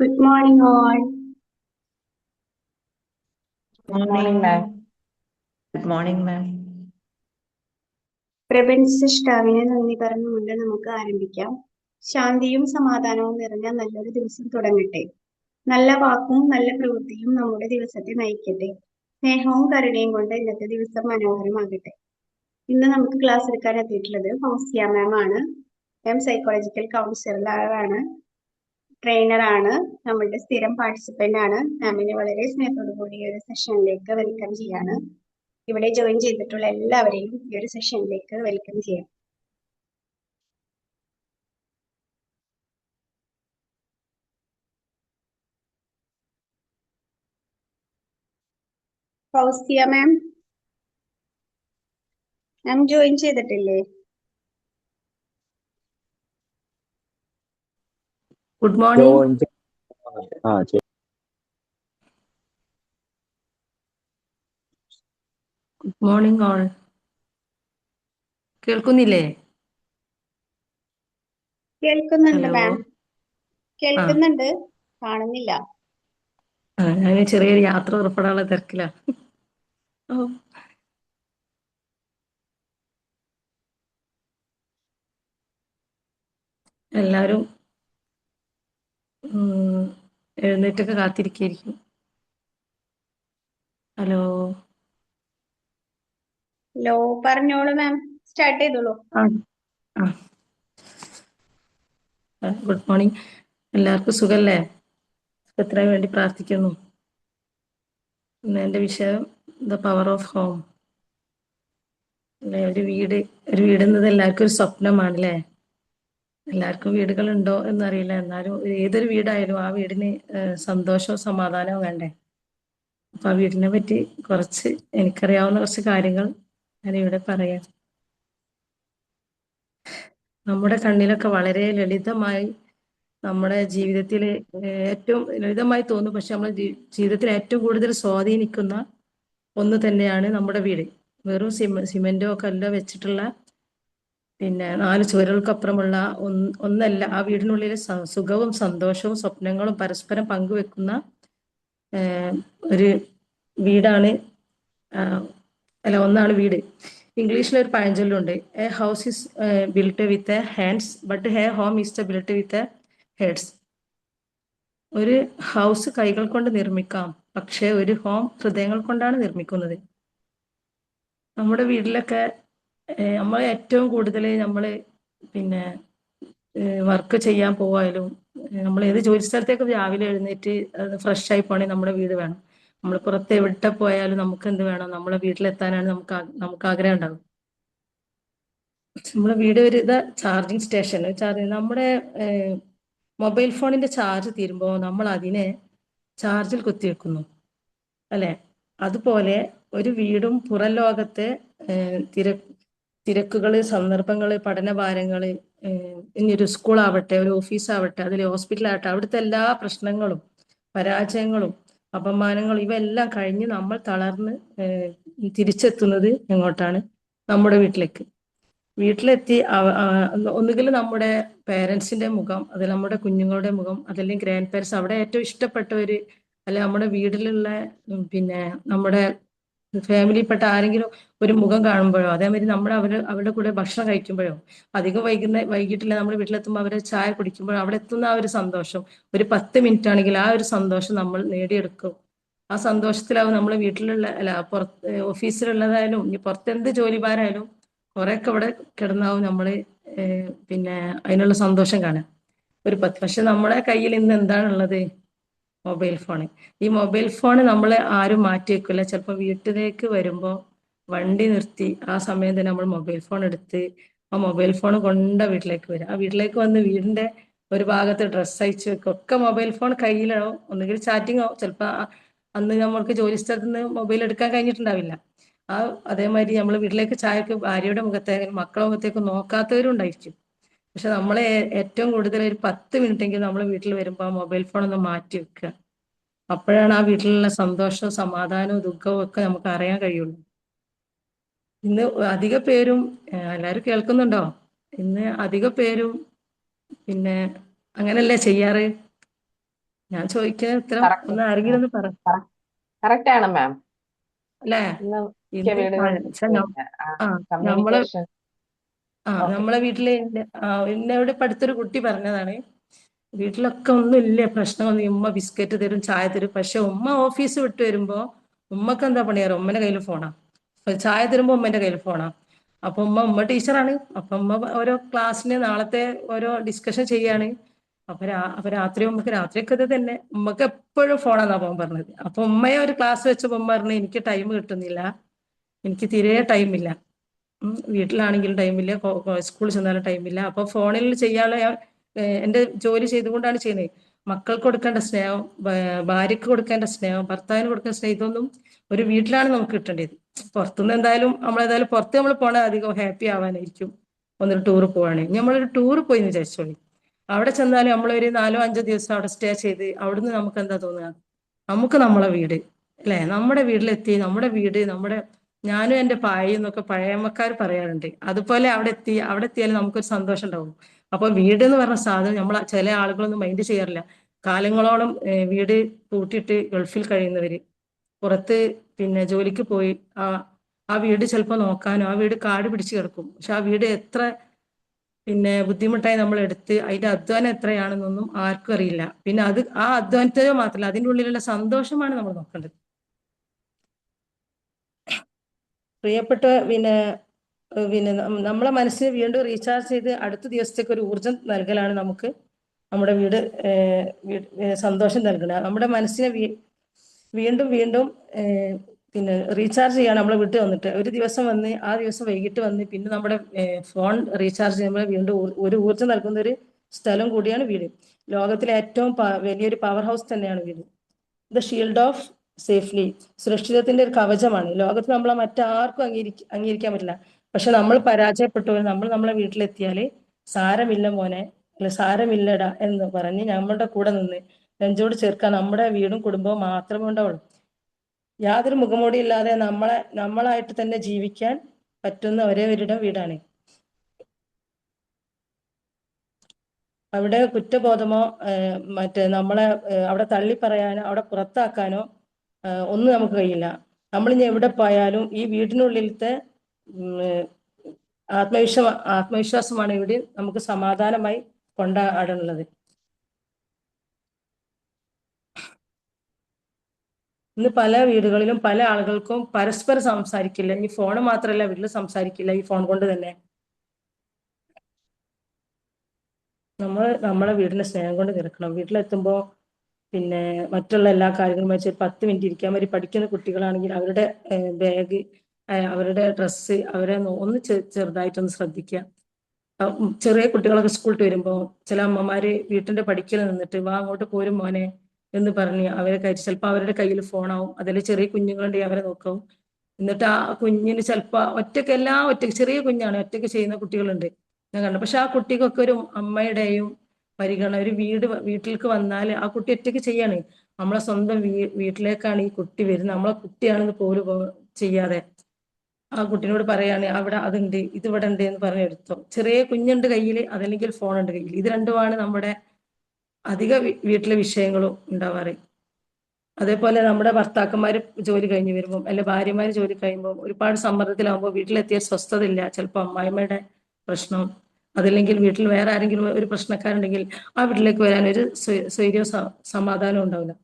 Good morning, all. Morning, ma'am. Good morning, ma'am. പ്രപഞ്ച സൃഷ്ടാവിനെ നന്ദി പറഞ്ഞുകൊണ്ട് നമുക്ക് ആരംഭിക്കാം. ശാന്തിയും സമാധാനവും നിറഞ്ഞ നല്ലൊരു ദിവസം തുടങ്ങട്ടെ. നല്ല വാക്കും നല്ല പ്രവൃത്തിയും നമ്മുടെ ദിവസത്തെ നയിക്കട്ടെ. സ്നേഹവും കരുണയും കൊണ്ട് ഇന്നത്തെ ദിവസം മനോഹരമാകട്ടെ. ഇന്ന് നമുക്ക് ക്ലാസ് എടുക്കാൻ എത്തിയിട്ടുള്ളത് ഫൗസിയ മാം ആണ്. മാം സൈക്കോളജിക്കൽ കൗൺസിലറാണ്, ട്രെയിനറാണ്, നമ്മളുടെ സ്ഥിരം പാർട്ടിസിപ്പന്റ് ആണ്. മാമിനെ വളരെ സ്നേഹത്തോടു കൂടി ഈ ഒരു സെഷനിലേക്ക് വെൽക്കം ചെയ്യാണ്. ഇവിടെ ജോയിൻ ചെയ്തിട്ടുള്ള എല്ലാവരെയും ഈ ഒരു സെഷനിലേക്ക് വെൽക്കം ചെയ്യാം. ഫൗസിയ മാം ജോയിൻ ചെയ്തിട്ടില്ലേ? Good morning. Good morning all. കേൾക്കുന്നില്ലേ? കേൾക്കുന്നുണ്ട് ഹലോ. മാം, കേൾക്കുന്നുണ്ട്, കാണുന്നില്ല. ഞാൻ ചെറിയൊരു യാത്ര പുറപ്പെടാനുള്ള തിരക്കിലാ. എല്ലാവരും എഴുന്നേറ്റൊക്കെ കാത്തിരിക്കായിരിക്കും. ഹലോ. ഹലോ, പറഞ്ഞോളൂ മാം, സ്റ്റാർട്ട് ചെയ്തോളൂ. Good morning. എല്ലാവർക്കും സുഖല്ലേ? സുഖത്തിനു വേണ്ടി പ്രാർത്ഥിക്കുന്നു. ഇന്ന് എൻ്റെ വിഷയം ദ പവർ ഓഫ് ഹോം. അല്ലെ, ഒരു വീട് എന്നത് എല്ലാവർക്കും ഒരു സ്വപ്നമാണല്ലേ. എല്ലാവർക്കും വീടുകളുണ്ടോ എന്നറിയില്ല, എന്നാലും ഏതൊരു വീടായാലും ആ വീടിന് സന്തോഷവും സമാധാനവും വേണ്ടേ. അപ്പൊ ആ വീടിനെ പറ്റി എനിക്കറിയാവുന്ന കുറച്ച് കാര്യങ്ങൾ ഞാനിവിടെ പറയാം. നമ്മുടെ കണ്ണിലൊക്കെ വളരെ ലളിതമായി നമ്മുടെ ജീവിതത്തിൽ ഏറ്റവും ലളിതമായി തോന്നും, പക്ഷെ നമ്മുടെ ജീവിതത്തിൽ ഏറ്റവും കൂടുതൽ സ്വാധീനിക്കുന്ന ഒന്ന് തന്നെയാണ് നമ്മുടെ വീട്. വെറും സിമെന്റോ കല്ലോ വെച്ചിട്ടുള്ള, പിന്നെ 4 ചുവരുകൾക്കപ്പുറമുള്ള ഒന്നല്ല. ആ വീടിനുള്ളിൽ സുഖവും സന്തോഷവും സ്വപ്നങ്ങളും പരസ്പരം പങ്കുവെക്കുന്ന ഒരു വീടാണ്, ഒന്നാണ് വീട്. ഇംഗ്ലീഷിലൊരു പഴഞ്ചൊല്ലുണ്ട്, a house is built with hands but a home is built with heads. ഒരു ഹൗസ് കൈകൾ കൊണ്ട് നിർമ്മിക്കാം, പക്ഷെ ഒരു ഹോം ഹൃദയങ്ങൾ കൊണ്ടാണ് നിർമ്മിക്കുന്നത്. നമ്മുടെ വീട്ടിലൊക്കെ നമ്മൾ ഏറ്റവും കൂടുതൽ പിന്നെ വർക്ക് ചെയ്യാൻ പോവായാലും നമ്മൾ ഏത് ജോലി സ്ഥലത്തേക്ക് രാവിലെ എഴുന്നേറ്റ് ഫ്രഷ് ആയി പോകണമെങ്കിൽ നമ്മുടെ വീട് വേണം. നമ്മൾ പുറത്ത് എവിടെ പോയാലും നമുക്ക് എന്ത് വേണം? നമ്മളെ വീട്ടിലെത്താനാണ് നമുക്ക് ആഗ്രഹം ഉണ്ടാകും. നമ്മളെ വീട് ഒരു ചാർജിങ് സ്റ്റേഷൻ. നമ്മുടെ മൊബൈൽ ഫോണിന്റെ ചാർജ് തീരുമ്പോൾ നമ്മൾ അതിനെ ചാർജിൽ കുത്തിവെക്കുന്നു, അല്ലെ? അതുപോലെ ഒരു വീടും പുറം ലോകത്തെ തിരക്കുകള്, സന്ദർഭങ്ങള്, പഠനഭാരങ്ങള്, ഇനി ഒരു സ്കൂളാവട്ടെ, ഒരു ഓഫീസാവട്ടെ, അതിൽ ഹോസ്പിറ്റലാവട്ടെ, അവിടുത്തെ എല്ലാ പ്രശ്നങ്ങളും, പരാജയങ്ങളും, അപമാനങ്ങളും ഇവയെല്ലാം കഴിഞ്ഞ് നമ്മൾ തളർന്ന് തിരിച്ചെത്തുന്നത് എങ്ങോട്ടാണ്? നമ്മുടെ വീട്ടിലേക്ക്. വീട്ടിലെത്തി ഒന്നുകിൽ നമ്മുടെ പേരൻസിന്റെ മുഖം, അതിൽ നമ്മുടെ കുഞ്ഞുങ്ങളുടെ മുഖം, അതല്ലെങ്കിൽ ഗ്രാൻഡ് പേരൻസ്, അവിടെ ഏറ്റവും ഇഷ്ടപ്പെട്ടവര്, അല്ലെ നമ്മുടെ വീട്ടിലുള്ള പിന്നെ നമ്മുടെ ഫാമിലിയിൽപ്പെട്ട ആരെങ്കിലും ഒരു മുഖം കാണുമ്പോഴോ, അതേമാതിരി നമ്മൾ അവരുടെ കൂടെ ഭക്ഷണം കഴിക്കുമ്പോഴോ, അധികം വൈകിട്ടില്ല നമ്മൾ വീട്ടിലെത്തുമ്പോൾ അവരെ ചായ കുടിക്കുമ്പോഴോ, അവിടെ എത്തുന്ന ആ ഒരു സന്തോഷം, ഒരു 10 മിനിറ്റ് ആണെങ്കിൽ ആ ഒരു സന്തോഷം നമ്മൾ നേടിയെടുക്കും. ആ സന്തോഷത്തിലാവും നമ്മൾ വീട്ടിലുള്ള, അല്ല പുറത്ത് ഓഫീസിലുള്ളതായാലും ഇനി പുറത്തെന്ത് ജോലിഭാരായാലും കുറെയൊക്കെ ഇവിടെ കിടന്നാവും നമ്മള് പിന്നെ അതിനുള്ള സന്തോഷം കാണാം. പക്ഷെ നമ്മുടെ കയ്യിൽ ഇന്ന് എന്താണുള്ളത്? Mobile phone. ഈ മൊബൈൽ ഫോൺ നമ്മൾ ആരും മാറ്റി വെക്കില്ല. ചിലപ്പോൾ വീട്ടിലേക്ക് വരുമ്പോൾ വണ്ടി നിർത്തി ആ സമയം തന്നെ നമ്മൾ മൊബൈൽ ഫോൺ എടുത്ത് ആ മൊബൈൽ ഫോൺ കൊണ്ട് വീട്ടിലേക്ക് വരും. ആ വീട്ടിലേക്ക് വന്ന് വീടിന്റെ ഒരു ഭാഗത്ത് ഡ്രസ്സ് അയച്ചു വെക്കും, ഒക്കെ മൊബൈൽ ഫോൺ കയ്യിലാണോ, ഒന്നുകിൽ ചാറ്റിങ്ങോ, ചിലപ്പോൾ അന്ന് നമ്മൾക്ക് ജോലി സ്ഥലത്ത് നിന്ന് മൊബൈൽ എടുക്കാൻ കഴിഞ്ഞിട്ടുണ്ടാവില്ല. അതേമാതിരി നമ്മൾ വീട്ടിലേക്ക് ചായക്ക് ഭാര്യയുടെ മുഖത്തേക്കും മക്കളുടെ മുഖത്തേക്കും നോക്കാത്തവരും ഉണ്ടായിരിക്കും. പക്ഷെ നമ്മളെ ഏറ്റവും കൂടുതൽ ഒരു 10 മിനിറ്റെങ്കിലും നമ്മൾ വീട്ടിൽ വരുമ്പോൾ മൊബൈൽ ഫോൺ ഒന്ന് മാറ്റി വെക്കുക. അപ്പോഴാണ് ആ വീട്ടിലുള്ള സന്തോഷവും സമാധാനവും ദുഃഖവും ഒക്കെ നമുക്ക് അറിയാൻ കഴിയുള്ളൂ. ഇന്ന് അധിക പേരും, എല്ലാവരും കേൾക്കുന്നുണ്ടോ? ഇന്ന് അധിക പേരും പിന്നെ അങ്ങനല്ലേ ചെയ്യാറ്? ഞാൻ ചോദിക്കുന്ന ഉത്തരം കറക്റ്റ് ഒന്ന് ആരെങ്കിലും ഒന്ന് പറ കറക്റ്റ് ആണ് മാം. അല്ലേ? ഇന്ന് മിക്ക ഇന്ന് വീടുകളിൽ പക്ഷെ ആ നമ്മളെ കമ്മ്യൂണിക്കേഷൻ. ഓക്കെ. നമ്മളെ വീട്ടില് എന്നോട് ഇപ്പൊ അടുത്തൊരു കുട്ടി പറഞ്ഞതാണ്, വീട്ടിലൊക്കെ ഒന്നും ഇല്ല, പ്രശ്നമൊന്നും, ഉമ്മ ബിസ്ക്കറ്റ് തരും, ചായ തരും. പക്ഷെ ഉമ്മ ഓഫീസ് വിട്ട് വരുമ്പോ ഉമ്മക്ക് എന്താ പണിയാറോ? ഉമ്മന്റെ കയ്യിൽ ഫോണാ. ചായ തരുമ്പോ ഉമ്മന്റെ കയ്യിൽ ഫോണാ. അപ്പൊ ഉമ്മ ടീച്ചറാണ്. അപ്പൊ ഉമ്മ ഓരോ ക്ലാസ്സിന് നാളത്തെ ഓരോ ഡിസ്കഷൻ ചെയ്യാണ്. അപ്പൊ രാത്രി ഉമ്മക്ക് രാത്രിയൊക്കെ ഇത് തന്നെ, ഉമ്മക്ക് എപ്പോഴും ഫോണാന്നാ പോകാൻ പറഞ്ഞത്. അപ്പൊ ഉമ്മയെ ഒരു ക്ലാസ് വെച്ചപ്പോ ഉമ്മ പറഞ്ഞു, എനിക്ക് ടൈം കിട്ടുന്നില്ല, എനിക്ക് തീരെ ടൈമില്ല. വീട്ടിലാണെങ്കിലും ടൈമില്ല, സ്കൂളിൽ ചെന്നാലും ടൈമില്ല. അപ്പൊ ഫോണിൽ ചെയ്യാനുള്ള എന്റെ ജോലി ചെയ്തുകൊണ്ടാണ് ചെയ്യുന്നത്. മക്കൾക്ക് കൊടുക്കേണ്ട സ്നേഹം, ഭാര്യക്ക് കൊടുക്കേണ്ട സ്നേഹം, ഭർത്താവിന് കൊടുക്കേണ്ട സ്നേഹം, ഇതൊന്നും ഒരു വീട്ടിലാണ് നമുക്ക് കിട്ടേണ്ടത്. പുറത്തുനിന്ന് എന്തായാലും നമ്മളേതായാലും പുറത്ത് നമ്മൾ പോണ അധികം ഹാപ്പി ആവാനായിരിക്കും. ഒന്നൊരു ടൂർ പോവാണെങ്കിൽ നമ്മളൊരു ടൂർ പോയി എന്ന് വിചാരിച്ചോളി, അവിടെ ചെന്നാലും നമ്മളൊരു 4-5 ദിവസം അവിടെ സ്റ്റേ ചെയ്ത് അവിടുന്ന് നമുക്ക് എന്താ തോന്നുക? നമുക്ക് നമ്മളെ വീട് അല്ലെ, നമ്മുടെ വീട്ടിലെത്തി, നമ്മുടെ വീട്, നമ്മുടെ ഞാനും എന്റെ പായും എന്നൊക്കെ പഴയമ്മക്കാർ പറയാറുണ്ട്. അതുപോലെ അവിടെ എത്തിയാലും നമുക്കൊരു സന്തോഷം ഉണ്ടാവും. അപ്പൊ വീട് എന്ന് പറഞ്ഞ സാധനം നമ്മൾ ചില ആളുകളൊന്നും മൈൻഡ് ചെയ്യാറില്ല. കാലങ്ങളോളം വീട് പൂട്ടിയിട്ട് ഗൾഫിൽ കഴിയുന്നവര്, പുറത്ത് ജോലിക്ക് പോയി, ആ ആ വീട് ചിലപ്പോൾ നോക്കാനോ, ആ വീട് കാട് പിടിച്ച് കിടക്കും. പക്ഷെ ആ വീട് എത്ര ബുദ്ധിമുട്ടായി നമ്മൾ എടുത്ത്, അതിന്റെ അധ്വാനം എത്രയാണെന്നൊന്നും ആർക്കും അറിയില്ല. പിന്നെ ആ അധ്വാനത്തിനോ മാത്രമല്ല, അതിൻ്റെ ഉള്ളിലുള്ള സന്തോഷമാണ് നമ്മൾ നോക്കേണ്ടത്. പ്രിയപ്പെട്ട നമ്മളെ മനസ്സിനെ വീണ്ടും റീചാർജ് ചെയ്ത് അടുത്ത ദിവസത്തേക്ക് ഒരു ഊർജം നൽകലാണ് നമുക്ക് നമ്മുടെ വീട് സന്തോഷം നൽകുക. നമ്മുടെ മനസ്സിനെ വീണ്ടും വീണ്ടും റീചാർജ് ചെയ്യാണ് നമ്മളെ വീട്ടിൽ വന്നിട്ട്. ഒരു ദിവസം വന്ന്, ആ ദിവസം വൈകിട്ട് വന്ന്, പിന്നെ നമ്മുടെ ഫോൺ റീചാർജ് ചെയ്യുമ്പോൾ വീണ്ടും ഒരു ഊർജ്ജം നൽകുന്ന ഒരു സ്ഥലം കൂടിയാണ് വീട്. ലോകത്തിലെ ഏറ്റവും വലിയൊരു പവർ ഹൗസ് തന്നെയാണ് വീട്. ദ ഷീൽഡ് ഓഫ് സേഫ്ലി, സുരക്ഷിതത്തിന്റെ ഒരു കവചമാണ്. ലോകത്ത് നമ്മളെ മറ്റാർക്കും അംഗീകരിക്കാൻ പറ്റില്ല. പക്ഷെ നമ്മൾ പരാജയപ്പെട്ടു, നമ്മൾ നമ്മളെ വീട്ടിലെത്തിയാല് സാരമില്ല മോനെ, അല്ല സാരമില്ലടാ എന്ന് പറഞ്ഞ് നമ്മളുടെ കൂടെ നിന്ന് നെഞ്ചോട് ചേർക്കാൻ നമ്മുടെ വീടും കുടുംബവും മാത്രമേ ഉണ്ടാവുള്ളൂ. യാതൊരു മുഖംമൂടി ഇല്ലാതെ നമ്മളായിട്ട് തന്നെ ജീവിക്കാൻ പറ്റുന്ന ഒരേ ഒരിടം വീടാണ്. അവിടെ കുറ്റബോധമോ നമ്മളെ അവിടെ തള്ളി പറയാനോ, അവിടെ പുറത്താക്കാനോ ഒന്നും നമുക്ക് കഴിയില്ല. നമ്മളിനി എവിടെ പോയാലും ഈ വീടിനുള്ളിലത്തെ ആത്മവിശ്വാസമാണ് ഇവിടെ നമുക്ക് സമാധാനമായി കൊണ്ടാടാനുള്ളത്. ഇന്ന് പല വീടുകളിലും പല ആളുകൾക്കും പരസ്പരം സംസാരിക്കില്ല. ഈ ഫോൺ മാത്രമല്ല, വീട്ടിൽ സംസാരിക്കില്ല ഈ ഫോൺ കൊണ്ട് തന്നെ. നമ്മളെ വീടിന്റെ സ്നേഹം കൊണ്ട് നിൽക്കണം. വീട്ടിലെത്തുമ്പോൾ മറ്റുള്ള എല്ലാ കാര്യങ്ങളും വെച്ച് 10 മിനിറ്റ് ഇരിക്കാൻ വേണ്ടി പഠിക്കുന്ന കുട്ടികളാണെങ്കിൽ അവരുടെ ബാഗ്, അവരുടെ ഡ്രസ്സ്, അവരെ ഒന്ന് ചെറുതായിട്ടൊന്ന് ശ്രദ്ധിക്കുക. ചെറിയ കുട്ടികളൊക്കെ സ്കൂളിൽ വരുമ്പോൾ ചില അമ്മമാര് വീട്ടിന്റെ പടിക്കൽ നിന്നിട്ട് വാ അങ്ങോട്ട് പോരും മോനെ എന്ന് പറഞ്ഞ് അവരെ കയറ്റി, ചിലപ്പോൾ അവരുടെ കയ്യിൽ ഫോണാവും, അതിൽ ചെറിയ കുഞ്ഞുങ്ങളുണ്ടെങ്കിൽ അവരെ നോക്കാവും. എന്നിട്ട് ആ കുഞ്ഞിന് ചിലപ്പോൾ ഒറ്റയ്ക്ക് ചെറിയ കുഞ്ഞാണ്, ഒറ്റയ്ക്ക് ചെയ്യുന്ന കുട്ടികളുണ്ട് ഞാൻ കണ്ടു. പക്ഷെ ആ കുട്ടിക്കൊക്കെ ഒരു അമ്മയുടെയും പരിഗണന, ഒരു വീട്ടിലേക്ക് വന്നാൽ ആ കുട്ടി ഒറ്റയ്ക്ക് ചെയ്യാണ്. നമ്മളെ സ്വന്തം വീട്ടിലേക്കാണ് ഈ കുട്ടി വരുന്നത്, നമ്മളെ കുട്ടിയാണെന്ന് പോലും ചെയ്യാതെ ആ കുട്ടീനോട് പറയാണ് അവിടെ അതുണ്ട്, ഇത് ഇവിടെ ഉണ്ട് എന്ന് പറഞ്ഞ് എടുത്തോ. ചെറിയ കുഞ്ഞുണ്ട് കയ്യിൽ, അതല്ലെങ്കിൽ ഫോൺ ഉണ്ട് കയ്യിൽ. ഇത് രണ്ടുമാണ് നമ്മുടെ അധിക വീട്ടിലെ വിഷയങ്ങളും ഉണ്ടാവാറ്. അതേപോലെ നമ്മുടെ ഭർത്താക്കന്മാര് ജോലി കഴിഞ്ഞ് വരുമ്പോൾ, അല്ലെ ഭാര്യമാര് ജോലി കഴിയുമ്പോൾ ഒരുപാട് സമ്മർദ്ദത്തിലാവുമ്പോൾ വീട്ടിലെത്തിയ സ്വസ്ഥതയില്ല. ചിലപ്പോൾ അമ്മായിമ്മയുടെ പ്രശ്നം, അതല്ലെങ്കിൽ വീട്ടിൽ വേറെ ആരെങ്കിലും ഒരു പ്രശ്നക്കാരുണ്ടെങ്കിൽ ആ വീട്ടിലേക്ക് വരാൻ ഒരു സ്വൈര്യവും സമാധാനവും ഉണ്ടാവില്ല.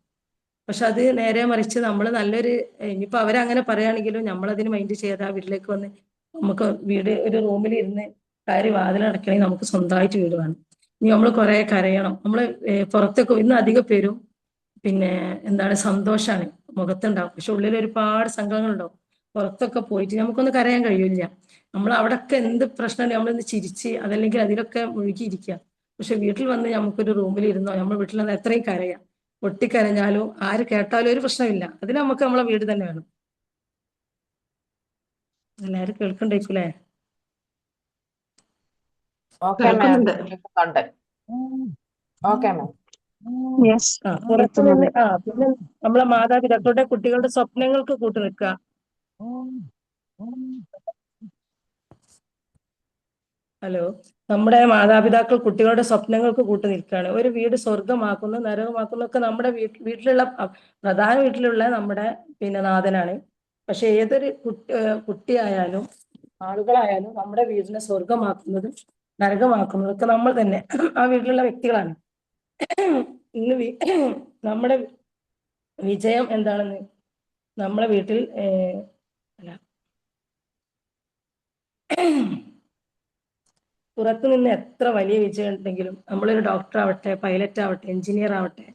പക്ഷെ അത് നേരെ മറിച്ച് നമ്മൾ നല്ലൊരു, ഇനിയിപ്പോ അവരങ്ങനെ പറയുകയാണെങ്കിലും നമ്മളതിന് മൈൻഡ് ചെയ്യാതെ ആ വീട്ടിലേക്ക് വന്ന് നമുക്ക് ഒരു റൂമിൽ ഇരുന്ന് വാതിലടക്കണമെങ്കിൽ നമുക്ക് സ്വന്തമായിട്ട് വീട് വേണം. ഇനി നമ്മൾ കുറെ കരയണം. നമ്മൾ പുറത്തൊക്കെ ഇന്ന് അധിക പേരും സന്തോഷാണ് മുഖത്തുണ്ടാവും, പക്ഷെ ഉള്ളിൽ ഒരുപാട് സങ്കടങ്ങളുണ്ടാവും. പുറത്തൊക്കെ പോയിട്ട് നമുക്കൊന്ന് കരയാൻ കഴിയില്ല. നമ്മൾ അവിടെയൊക്കെ എന്ത് പ്രശ്നമാണ് നമ്മളിന്ന് ചിരിച്ച് അതല്ലെങ്കിൽ അതിലൊക്കെ മുഴുകിയിരിക്കുക. പക്ഷെ വീട്ടിൽ വന്ന് നമുക്കൊരു റൂമിൽ ഇരുന്നോ, നമ്മൾ വീട്ടിൽ നിന്ന് എത്രയും കരയാം, പൊട്ടിക്കരഞ്ഞാലും ആര് കേട്ടാലും ഒരു പ്രശ്നമില്ല. അതിന് നമുക്ക് നമ്മളെ വീട് തന്നെ വേണം. എല്ലാരും കേൾക്കണ്ടേക്കൂലേ? ഓക്കെ മാം, കേൾക്കുന്നുണ്ട്. Okay ma'am. പുറത്തുനിന്ന് പിന്നെ നമ്മളെ മാതാപിതാക്കളുടെ കുട്ടികളുടെ സ്വപ്നങ്ങൾക്ക് കൂട്ടു നിൽക്കുക. ഹലോ, നമ്മുടെ മാതാപിതാക്കൾ കുട്ടികളുടെ സ്വപ്നങ്ങൾക്ക് കൂട്ടു നിൽക്കുകയാണ്. ഒരു വീട് സ്വർഗമാക്കുന്നു നരകമാക്കുന്നു ഒക്കെ നമ്മുടെ വീട്ടിലുള്ള പ്രധാന വീട്ടിലുള്ള നമ്മുടെ നാഥനാണ്. പക്ഷെ ഏതൊരു കുട്ടിയായാലും ആളുകളായാലും നമ്മുടെ വീടിനെ സ്വർഗമാക്കുന്നതും നരകമാക്കുന്നതും ഒക്കെ നമ്മൾ തന്നെ ആ വീട്ടിലുള്ള വ്യക്തികളാണ്. ഇന്ന് നമ്മുടെ വിജയം എന്താണെന്ന് നമ്മളെ വീട്ടിൽ അല്ല പുറത്തു നിന്ന് എത്ര വലിയ വിജയം ഉണ്ടെങ്കിലും നമ്മളൊരു ഡോക്ടർ ആവട്ടെ, പൈലറ്റ് ആവട്ടെ, എഞ്ചിനീയർ ആവട്ടെ,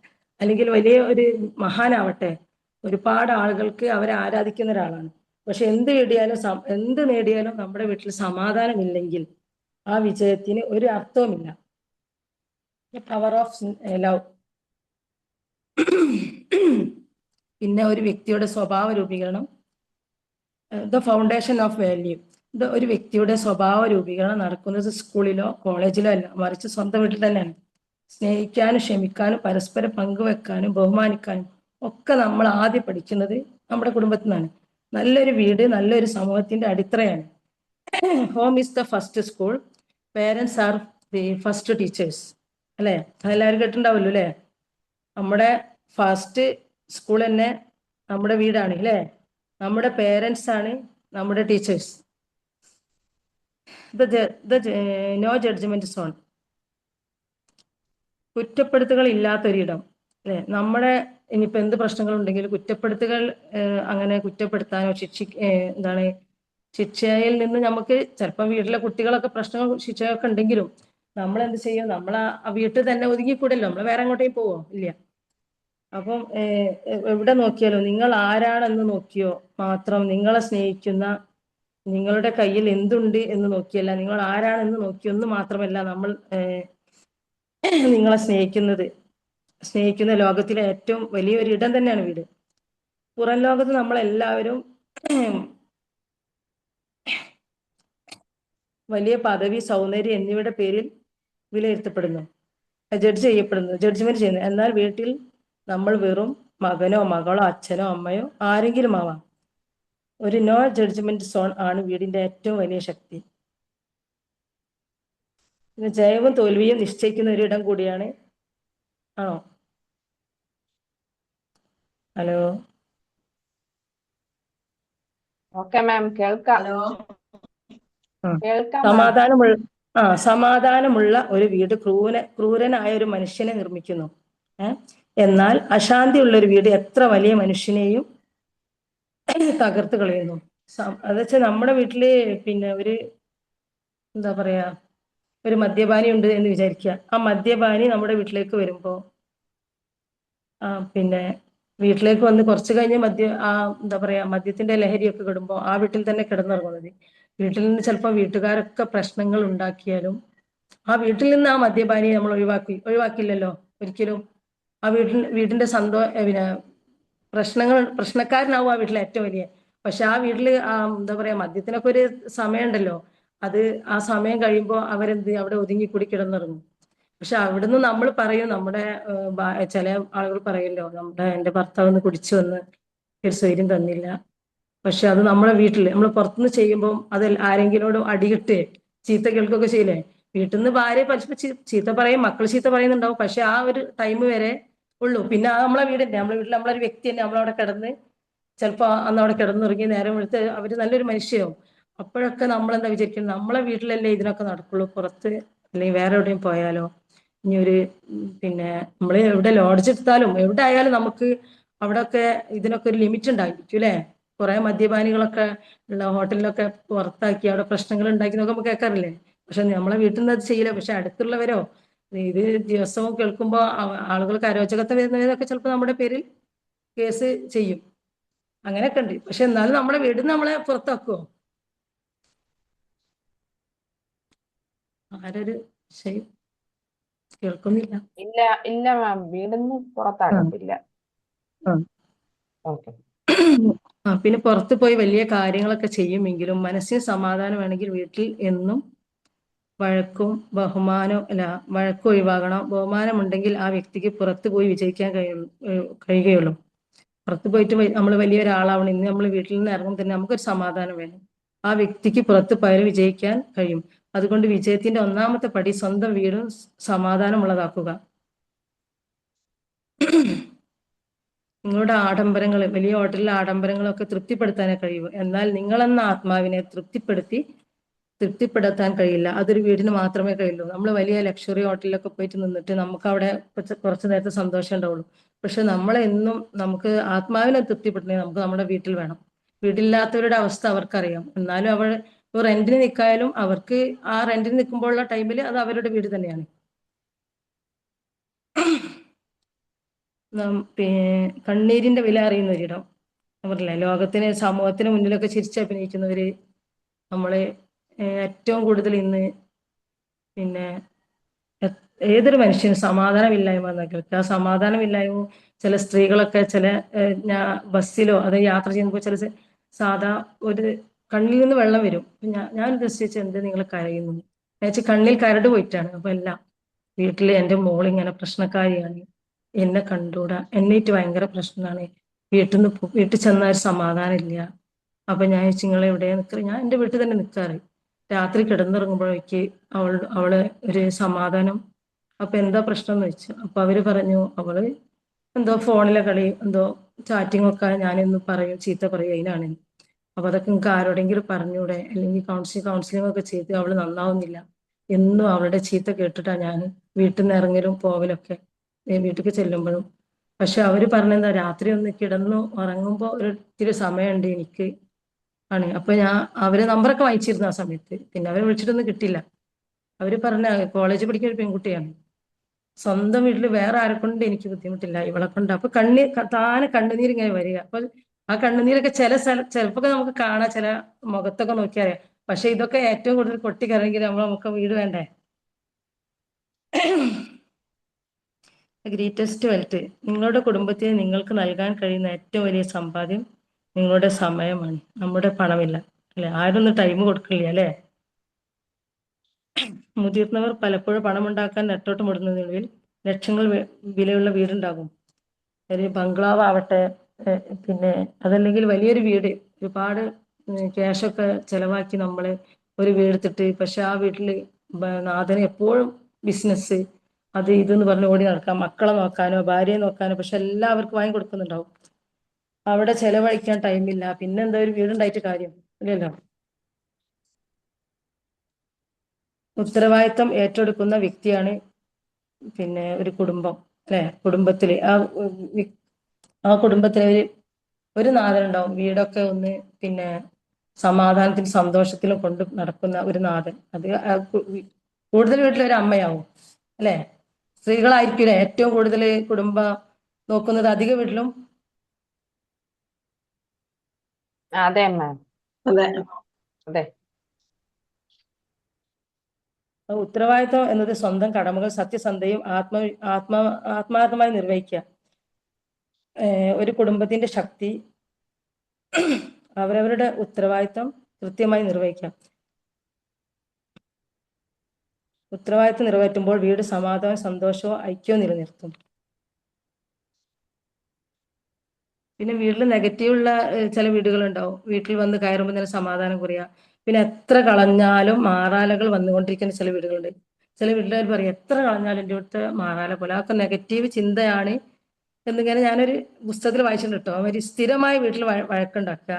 അല്ലെങ്കിൽ വലിയ ഒരു മഹാനാവട്ടെ, ഒരുപാട് ആളുകൾക്ക് അവരെ ആരാധിക്കുന്ന ഒരാളാണ്. പക്ഷെ എന്ത് നേടിയാലും നമ്മുടെ വീട്ടിൽ സമാധാനമില്ലെങ്കിൽ ആ വിജയത്തിന് ഒരു അർത്ഥവുമില്ല. Power of love. പിന്നെ ഒരു വ്യക്തിയുടെ സ്വഭാവ രൂപീകരണം, ദ ഫൗണ്ടേഷൻ ഓഫ് വാല്യൂ. ഇത് ഒരു വ്യക്തിയുടെ സ്വഭാവ രൂപീകരണം നടക്കുന്നത് സ്കൂളിലോ കോളേജിലോ അല്ല, മറിച്ച് സ്വന്തം വീട്ടിൽ തന്നെയാണ്. സ്നേഹിക്കാനും ക്ഷമിക്കാനും പരസ്പരം പങ്കുവെക്കാനും ബഹുമാനിക്കാനും ഒക്കെ നമ്മൾ ആദ്യം പഠിക്കുന്നത് നമ്മുടെ കുടുംബത്തിൽ നിന്നാണ്. നല്ലൊരു വീട് നല്ലൊരു സമൂഹത്തിന്റെ അടിത്തറയാണ്. Home is the first school, parents are the first teachers. അല്ലെ? അതെല്ലാവരും കേട്ടിട്ടുണ്ടാവല്ലോ അല്ലെ? നമ്മുടെ ഫസ്റ്റ് സ്കൂൾ തന്നെ നമ്മുടെ വീടാണ് അല്ലേ? നമ്മുടെ പേരൻസ് ആണ് നമ്മുടെ ടീച്ചേഴ്സ്. No judgement zone. കുറ്റപ്പെടുത്തുകൾ ഇല്ലാത്തൊരിടം അല്ലെ? നമ്മുടെ ഇനിയിപ്പോ എന്ത് പ്രശ്നങ്ങൾ ഉണ്ടെങ്കിലും കുറ്റപ്പെടുത്തുകൾ അങ്ങനെ കുറ്റപ്പെടുത്താനോ ശിക്ഷയിൽ നിന്ന് നമുക്ക് ചിലപ്പോൾ വീട്ടിലെ കുട്ടികളൊക്കെ പ്രശ്നങ്ങൾ ശിക്ഷയൊക്കെ ഉണ്ടെങ്കിലും നമ്മൾ എന്ത് ചെയ്യും? നമ്മൾ ആ വീട്ടിൽ തന്നെ ഒതുങ്ങിക്കൂടല്ലോ, നമ്മൾ വേറെ എങ്ങോട്ടേക്കും പോവോ? ഇല്ല. അപ്പം എവിടെ നോക്കിയാലോ നിങ്ങൾ ആരാണെന്ന് നോക്കിയോ മാത്രം നിങ്ങളെ സ്നേഹിക്കുന്ന, നിങ്ങളുടെ കയ്യിൽ എന്തുണ്ട് എന്ന് നോക്കിയല്ല, നിങ്ങൾ ആരാണെന്ന് നോക്കിയൊന്നും മാത്രമല്ല നമ്മൾ നിങ്ങളെ സ്നേഹിക്കുന്ന ലോകത്തിലെ ഏറ്റവും വലിയൊരു ഇടം തന്നെയാണ് വീട്. പുറം ലോകത്ത് നമ്മളെല്ലാവരും വലിയ പദവി, സൗന്ദര്യം എന്നിവയുടെ പേരിൽ വിലയിരുത്തപ്പെടുന്നു, ജഡ്ജ്മെന്റ് ചെയ്യുന്നു. എന്നാൽ വീട്ടിൽ നമ്മൾ വെറും മകനോ മകളോ അച്ഛനോ അമ്മയോ ആരെങ്കിലും ആവാം. ഒരു നോ ജഡ്ജ്മെന്റ് സോൺ ആണ് വീടിന്റെ ഏറ്റവും വലിയ ശക്തി. ജയവും തോൽവിയും നിശ്ചയിക്കുന്ന ഒരിടം കൂടിയാണ്. ആണോ? ഹലോ? ഓക്കെ മാം, കേൾക്കാം. സമാധാനമുള്ള ഒരു വീട് ക്രൂരനായ ഒരു മനുഷ്യനെ നിർമ്മിക്കുന്നു. എന്നാൽ അശാന്തിയുള്ള ഒരു വീട് എത്ര വലിയ മനുഷ്യനെയും തകർത്ത് കളയുന്നു. അതെച്ചാൽ നമ്മുടെ വീട്ടില് ഒരു എന്താ പറയാ, ഒരു മദ്യപാനി ഉണ്ട് എന്ന് വിചാരിക്കുക. ആ മദ്യപാനി നമ്മുടെ വീട്ടിലേക്ക് വരുമ്പോ വീട്ടിലേക്ക് വന്ന് കുറച്ച് കഴിഞ്ഞ് എന്താ പറയാ മദ്യത്തിന്റെ ലഹരിയൊക്കെ കിടുമ്പോൾ ആ വീട്ടിൽ തന്നെ കിടന്നിറങ്ങുന്നത്. വീട്ടിൽ നിന്ന് ചിലപ്പോൾ വീട്ടുകാരൊക്കെ പ്രശ്നങ്ങൾ ഉണ്ടാക്കിയാലും ആ വീട്ടിൽ നിന്ന് ആ മദ്യപാനിയെ നമ്മൾ ഒഴിവാക്കില്ലല്ലോ ഒരിക്കലും. ആ വീടിന്റെ പ്രശ്നക്കാരനാവും ആ വീട്ടിലെ ഏറ്റവും വലിയ. പക്ഷെ ആ വീട്ടില് എന്താ പറയാ മദ്യത്തിനൊക്കെ ഒരു സമയമുണ്ടല്ലോ, അത് ആ സമയം കഴിയുമ്പോൾ അവിടെ ഒതുങ്ങിക്കൂടി കിടന്നിറങ്ങും. പക്ഷെ അവിടുന്ന് നമ്മൾ പറയും, ചില ആളുകൾ പറയല്ലോ, എന്റെ ഭർത്താവ് ഒന്ന് കുടിച്ചു വന്ന് ഒരു സ്വൈര്യം തന്നില്ല. പക്ഷെ അത് നമ്മളെ വീട്ടില് നമ്മൾ പുറത്തുനിന്ന് ചെയ്യുമ്പോൾ അത് ആരെങ്കിലോടും അടികിട്ട് ചീത്ത കേൾക്കുകയൊക്കെ ചെയ്യില്ലേ? വീട്ടിൽ നിന്ന് ഭാര്യ പലപ്പോൾ ചീത്ത പറയും, മക്കൾ ചീത്ത പറയുന്നുണ്ടാവും. പക്ഷെ ആ ഒരു ടൈം വരെ ഉള്ളൂ. പിന്നെ നമ്മളെ വീടിന്റെ നമ്മളൊരു വ്യക്തി തന്നെ നമ്മളവിടെ കിടന്ന് ചിലപ്പോൾ അന്ന് അവിടെ കിടന്നുറങ്ങി നേരം വെളുത്ത് അവര് നല്ലൊരു മനുഷ്യരാവും. അപ്പോഴൊക്കെ നമ്മൾ എന്താ വിചാരിക്കുന്നത്? നമ്മളെ വീട്ടിലല്ലേ ഇതിനൊക്കെ നടക്കുള്ളൂ, പുറത്ത് അല്ലെങ്കിൽ വേറെ എവിടെയും പോയാലോ? ഇനി നമ്മൾ എവിടെ ലോഡ്ജ് എടുത്താലും എവിടെ ആയാലും നമുക്ക് അവിടെയൊക്കെ ഇതിനൊക്കെ ഒരു ലിമിറ്റ് ഉണ്ടായിരിക്കും അല്ലെ? കുറെ മദ്യപാനികളൊക്കെ ഉള്ള ഹോട്ടലിലൊക്കെ പുറത്താക്കി അവിടെ പ്രശ്നങ്ങൾ ഉണ്ടാക്കി നമുക്ക് കേൾക്കാറില്ലേ? പക്ഷെ നമ്മളെ വീട്ടിൽ നിന്ന് അത് ചെയ്യില്ല. പക്ഷെ അടുത്തുള്ളവരോ ഇത് ദിവസവും കേൾക്കുമ്പോൾ ആളുകൾക്ക് അരോചകത്വം വരുന്നവരൊക്കെ ചിലപ്പോൾ നമ്മുടെ പേരിൽ കേസ് ചെയ്യും. അങ്ങനെയൊക്കെ ഉണ്ട്. പക്ഷെ എന്നാലും നമ്മുടെ വീട്ടിൽ നിന്ന് നമ്മളെ പുറത്താക്കുവോ? ആരൊരു ശരി കേൾക്കുന്നില്ല. ഇല്ല ഇല്ല മാം, വീടിന്ന് പുറത്താകത്തില്ല. ഓക്കെ. പിന്നെ പുറത്ത് പോയി വലിയ കാര്യങ്ങളൊക്കെ ചെയ്യുമെങ്കിലും മനസ്സിന് സമാധാനം വേണമെങ്കിൽ വീട്ടിൽ എന്നും വഴക്കും ഒഴിവാകണം. ബഹുമാനം ഉണ്ടെങ്കിൽ ആ വ്യക്തിക്ക് പുറത്ത് പോയി വിജയിക്കാൻ കഴിയുകയുള്ളൂ. പുറത്ത് പോയിട്ട് നമ്മൾ വലിയൊരാളാവണം. ഇന്ന് നമ്മൾ വീട്ടിൽ നിന്ന് ഇറങ്ങും തന്നെ നമുക്കൊരു സമാധാനം വേണം. ആ വ്യക്തിക്ക് പുറത്ത് പോയാൽ വിജയിക്കാൻ കഴിയും. അതുകൊണ്ട് വിജയത്തിന്റെ ഒന്നാമത്തെ പടി സ്വന്തം വീടും സമാധാനമുള്ളതാക്കുക. നിങ്ങളുടെ ആഡംബരങ്ങൾ, വലിയ ഹോട്ടലിലെ ആഡംബരങ്ങളൊക്കെ തൃപ്തിപ്പെടുത്താനേ കഴിയൂ. എന്നാൽ നിങ്ങളെന്ന ആത്മാവിനെ തൃപ്തിപ്പെടുത്താൻ കഴിയില്ല. അതൊരു വീടിന് മാത്രമേ കഴിയുള്ളൂ. നമ്മൾ വലിയ ലക്ഷറി ഹോട്ടലിലൊക്കെ പോയിട്ട് നിന്നിട്ട് നമുക്ക് അവിടെ കുറച്ച് നേരത്തെ സന്തോഷം ഉണ്ടാവുള്ളൂ. പക്ഷെ നമ്മളെന്നും നമുക്ക് ആത്മാവിനെ തൃപ്തിപ്പെടണമെങ്കിൽ നമുക്ക് നമ്മുടെ വീട്ടിൽ വേണം. വീടില്ലാത്തവരുടെ അവസ്ഥ അവർക്കറിയാം. എന്നാലും അവർ റെന്റിന് നിൽക്കായാലും അവർക്ക് ആ റെന്റിന് നിൽക്കുമ്പോഴുള്ള ടൈമിൽ അത് അവരുടെ വീട് തന്നെയാണ്. കണ്ണീരിന്റെ വില അറിയുന്ന ഒരിടം. പറഞ്ഞില്ലേ, ലോകത്തിന് സമൂഹത്തിന് മുന്നിലൊക്കെ ചിരിച്ചഭിനയിക്കുന്നവര് നമ്മള് ഏറ്റവും കൂടുതൽ ഇന്ന് പിന്നെ ഏതൊരു മനുഷ്യനും സമാധാനമില്ലായ്മ എന്നൊക്കെ, ആ സമാധാനമില്ലായ്മ ചില സ്ത്രീകളൊക്കെ ചില ബസ്സിലോ അത് യാത്ര ചെയ്യുമ്പോൾ ചില സാധാ ഒരു കണ്ണിൽ നിന്ന് വെള്ളം വരും. ഞാൻ ഉദ്ദേശിച്ച എന്ത് നിങ്ങൾ കരയുന്നു എന്നുവെച്ചാൽ കണ്ണിൽ കരട് പോയിട്ടാണ്. അപ്പൊ എല്ലാം വീട്ടില് എൻ്റെ മോളിങ്ങനെ പ്രശ്നക്കാരിയാണ്, എന്നെ കണ്ടൂടാ, എന്നിട്ട് ഭയങ്കര പ്രശ്നമാണ്, വീട്ടിൽ ചെന്നാൽ ഒരു സമാധാനം ഇല്ല. അപ്പൊ ഞാൻ നിങ്ങളെ എവിടെ നിൽക്കുക, ഞാൻ എൻ്റെ വീട്ടിൽ തന്നെ നിൽക്കാറ്. രാത്രി കിടന്നിറങ്ങുമ്പോഴേക്ക് അവള് ഒരു സമാധാനം. അപ്പൊ എന്താ പ്രശ്നം എന്ന് വെച്ചു. അപ്പൊ അവര് പറഞ്ഞു അവള് എന്തോ ഫോണിലെ കളി, എന്തോ ചാറ്റിംഗ് ഒക്കെ ഞാനിന്ന് പറയും, ചീത്ത പറയും, അതിനാണ്. അപ്പൊ അതൊക്കെ നിങ്ങൾക്ക് ആരോടെങ്കിലും പറഞ്ഞൂടെ, അല്ലെങ്കിൽ കൗൺസിലിംഗ് ഒക്കെ ചെയ്ത് അവള് നന്നാവുന്നില്ല. എന്നും അവളുടെ ചീത്ത കേട്ടിട്ടാ ഞാൻ വീട്ടിൽ നിന്ന് ഇറങ്ങലും പോവലൊക്കെ, വീട്ടിലേക്ക് ചെല്ലുമ്പോഴും. പക്ഷെ അവര് പറഞ്ഞെന്താ, രാത്രി ഒന്ന് കിടന്നു ഉറങ്ങുമ്പോ ഒരു ഇത്തിരി സമയമുണ്ട് എനിക്ക് ആണ്. അപ്പൊ ഞാൻ അവരെ നമ്പറൊക്കെ വായിച്ചിരുന്നു ആ സമയത്ത്. പിന്നെ അവരെ വിളിച്ചിട്ടൊന്നും കിട്ടില്ല. അവര് പറഞ്ഞ കോളേജ് പഠിക്കുന്ന ഒരു പെൺകുട്ടിയാണ്, സ്വന്തം വീട്ടിൽ വേറെ ആരെ കൊണ്ട് എനിക്ക് ബുദ്ധിമുട്ടില്ല, ഇവളെ കൊണ്ട്. അപ്പൊ താനെ കണ്ണുനീർ ഇങ്ങനെ വരിക. അപ്പൊ ആ കണ്ണുനീരൊക്കെ ചിലപ്പോ നമുക്ക് കാണാം, ചില മുഖത്തൊക്കെ നോക്കിയാൽ. പക്ഷെ ഇതൊക്കെ ഏറ്റവും കൂടുതൽ പൊട്ടിക്കരയെങ്കിൽ നമുക്ക് വീട് വേണ്ടേ. ഗ്രേറ്റസ്റ്റ് വെൽത്ത്, നിങ്ങളുടെ കുടുംബത്തിന് നിങ്ങൾക്ക് നൽകാൻ കഴിയുന്ന ഏറ്റവും വലിയ സമ്പാദ്യം നിങ്ങളുടെ സമയമാണ്. നമ്മുടെ പണമില്ല, അല്ലെ? ആരൊന്നും ടൈം കൊടുക്കില്ല, അല്ലെ? മുതിർന്നവർ പലപ്പോഴും പണമുണ്ടാക്കാൻ നെട്ടോട്ടമിടുന്നതിനുള്ളിൽ ലക്ഷങ്ങൾ വിലയുള്ള വീടുണ്ടാകും. ഒരു ബംഗ്ലാവ് ആവട്ടെ, പിന്നെ അതല്ലെങ്കിൽ വലിയൊരു വീട്, ഒരുപാട് ക്യാഷൊക്കെ ചെലവാക്കി നമ്മൾ ഒരു വീടെടുത്തിട്ട്, പക്ഷെ ആ വീട്ടില് നാഥന് എപ്പോഴും ബിസിനസ് അത് ഇതെന്ന് പറഞ്ഞ് ഓടി നടക്കാം, മക്കളെ നോക്കാനോ ഭാര്യയെ നോക്കാനോ. പക്ഷെ എല്ലാവർക്കും വാങ്ങി കൊടുക്കുന്നുണ്ടാവും, അവിടെ ചെലവഴിക്കാൻ ടൈമില്ല. പിന്നെന്താ ഒരു വീടുണ്ടായിട്ട് കാര്യം ഇല്ലല്ലോ. ഉത്തരവാദിത്തം ഏറ്റെടുക്കുന്ന വ്യക്തിയാണ് പിന്നെ ഒരു കുടുംബം, അല്ലെ? കുടുംബത്തില് ആ കുടുംബത്തില് ഒരു നാഥനുണ്ടാവും. വീടൊക്കെ ഒന്ന് പിന്നെ സമാധാനത്തിലും സന്തോഷത്തിലും കൊണ്ട് നടക്കുന്ന ഒരു നാഥൻ. അത് കൂടുതൽ വീട്ടിലൊരു അമ്മയാവും, അല്ലെ? സ്ത്രീകളായിരിക്കില്ല ഏറ്റവും കൂടുതൽ കുടുംബം നോക്കുന്നത് അധിക വീട്ടിലും. അതെ മാം, അതെ. അതെ. ഉത്തരവാദിത്വം എന്നത് സ്വന്തം കടമകൾ സത്യസന്ധയും ആത്മാർത്ഥമായി നിർവഹിക്കുക. ഒരു കുടുംബത്തിന്റെ ശക്തി അവരവരുടെ ഉത്തരവാദിത്വം കൃത്യമായി നിർവഹിക്കാം. ഉത്തരവാദിത്വം നിറവേറ്റുമ്പോൾ വീട് സമാധാനവും സന്തോഷവും ഐക്യവും നിലനിർത്തും. പിന്നെ വീട്ടിൽ നെഗറ്റീവുള്ള ചില വീടുകളുണ്ടാവും. വീട്ടിൽ വന്ന് കയറുമ്പോൾ തന്നെ സമാധാനം കുറയുക, പിന്നെ എത്ര കളഞ്ഞാലും മാറാലകൾ വന്നുകൊണ്ടിരിക്കുന്ന ചില വീടുകളുണ്ട്. ചില വീട്ടുകാർ പറയും എത്ര കളഞ്ഞാലും എൻ്റെ അടുത്ത് മാറാല പോലെ. അതൊക്കെ നെഗറ്റീവ് ചിന്തയാണ് എന്നിങ്ങനെ ഞാനൊരു പുസ്തകത്തിൽ വായിച്ചിട്ടുണ്ട് കേട്ടോ. അവര് സ്ഥിരമായി വീട്ടിൽ വഴക്കുണ്ടാക്കുക,